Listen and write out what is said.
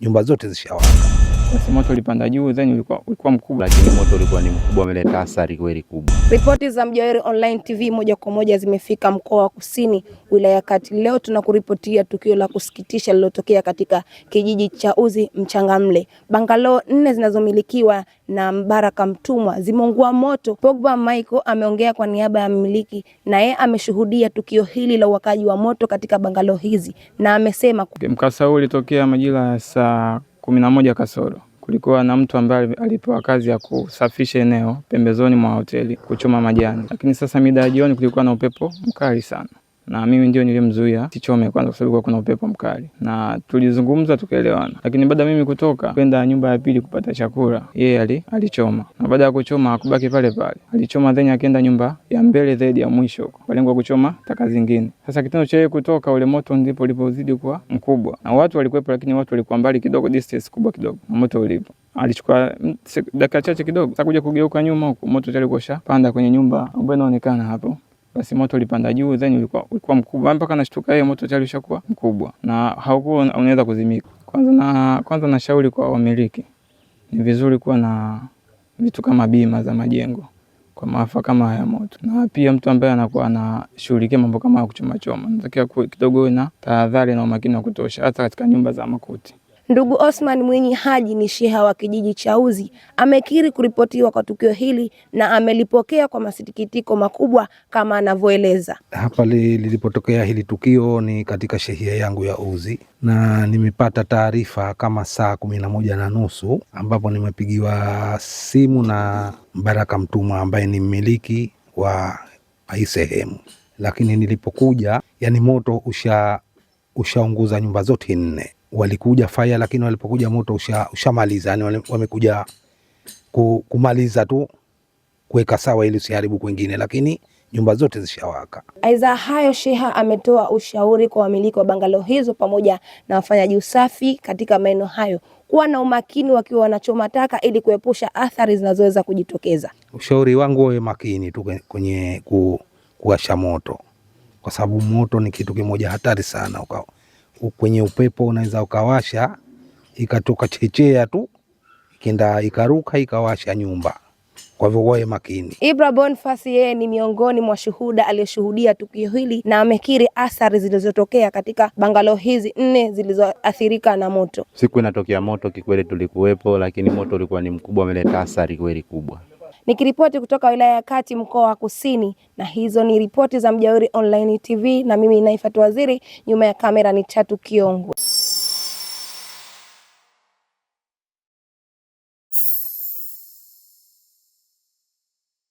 nyumba zote zishawaka. Basi moto ulipanda juu, then ulikuwa mkubwa, lakini moto ulikuwa ni mkubwa, umeleta athari kweli kubwa. Ripoti za Mjawiri Online TV moja kwa moja zimefika mkoa wa Kusini, wilaya ya Kati. Leo tunakuripotia tukio la kusikitisha lililotokea katika kijiji cha Uzi Mchangamle. Bangalo 4 zinazomilikiwa na Mbaraka Mtumwa zimeungua moto. Pogba Michael ameongea kwa niaba ya mmiliki, na yeye ameshuhudia tukio hili la uwakaji wa moto katika bangalo hizi, na amesema mkasa huu ulitokea majira ya saa 11 kasoro. Kulikuwa na mtu ambaye alipewa kazi ya kusafisha eneo pembezoni mwa hoteli, kuchoma majani. Lakini sasa mida ya jioni kulikuwa na upepo mkali sana, na mimi ndio nilimzuia sichome kwanza, kwa sababu kuna upepo mkali, na tulizungumza tukaelewana. Lakini baada mimi kutoka kwenda nyumba ya pili kupata chakula, yeye alichoma, na baada ya kuchoma hakubaki pale pale, alichoma then akaenda nyumba ya mbele zaidi ya mwisho kwa lengo kuchoma taka zingine. Sasa kitendo cha yeye kutoka, ule moto ndipo ulipozidi kuwa mkubwa, na watu walikuwepo, lakini watu walikuwa mbali kidogo, distance kubwa kidogo na moto ulipo. Alichukua dakika chache kidogo, sasa kuja kugeuka nyuma huko, moto tayari ukashapanda kwenye nyumba ambayo inaonekana hapo. Basi moto ulipanda juu, then ulikuwa mkubwa mpaka nashtuka yeye, moto tayari ushakuwa mkubwa na haukuwa unaweza kuzimika. Kwanza na shauri kwa wamiliki, ni vizuri kuwa na vitu kama bima za majengo kwa maafa kama haya moto, na pia mtu ambaye anakuwa anashughulikia mambo kama kuchoma natakiwa kidogo na tahadhari na umakini wa kutosha, hata katika nyumba za makuti. Ndugu Osman Mwinyi Haji ni sheha wa kijiji cha Uzi, amekiri kuripotiwa kwa tukio hili na amelipokea kwa masikitiko makubwa kama anavyoeleza. Hapa lilipotokea hili tukio ni katika shehia yangu ya Uzi, na nimepata taarifa kama saa 11:30 ambapo nimepigiwa simu na Mbaraka Mtumwa ambaye ni mmiliki wa hii sehemu. Lakini nilipokuja, yani moto ushaunguza nyumba zote 4. Walikuja fire, lakini walipokuja moto ushamaliza, yani wamekuja kumaliza tu kuweka sawa ili usiharibu kwingine, lakini nyumba zote zishawaka. Aidha hayo, sheha ametoa ushauri kwa wamiliki wa bangalo hizo pamoja na wafanyaji usafi katika maeneo hayo kuwa na umakini wakiwa wanachoma taka ili kuepusha athari zinazoweza kujitokeza. Ushauri wangu wawe makini tu kwenye kuwasha moto, kwa sababu moto ni kitu kimoja hatari sana. Kwenye upepo unaweza ukawasha ikatoka chechea tu ikenda ikaruka ikawasha nyumba. Kwa hivyo wawe makini. Ibra Bonfasi yeye ni miongoni mwa shuhuda aliyeshuhudia tukio hili na amekiri athari zilizotokea katika bangalo hizi 4 zilizoathirika na moto. Siku inatokea moto kikweli tulikuwepo, lakini moto ulikuwa ni mkubwa, umeleta athari kweli kubwa. Nikiripoti kutoka wilaya ya Kati mkoa wa Kusini, na hizo ni ripoti za Mjawiri Online TV, na mimi Naifat Waziri, nyuma ya kamera ni Chatu Kiongo.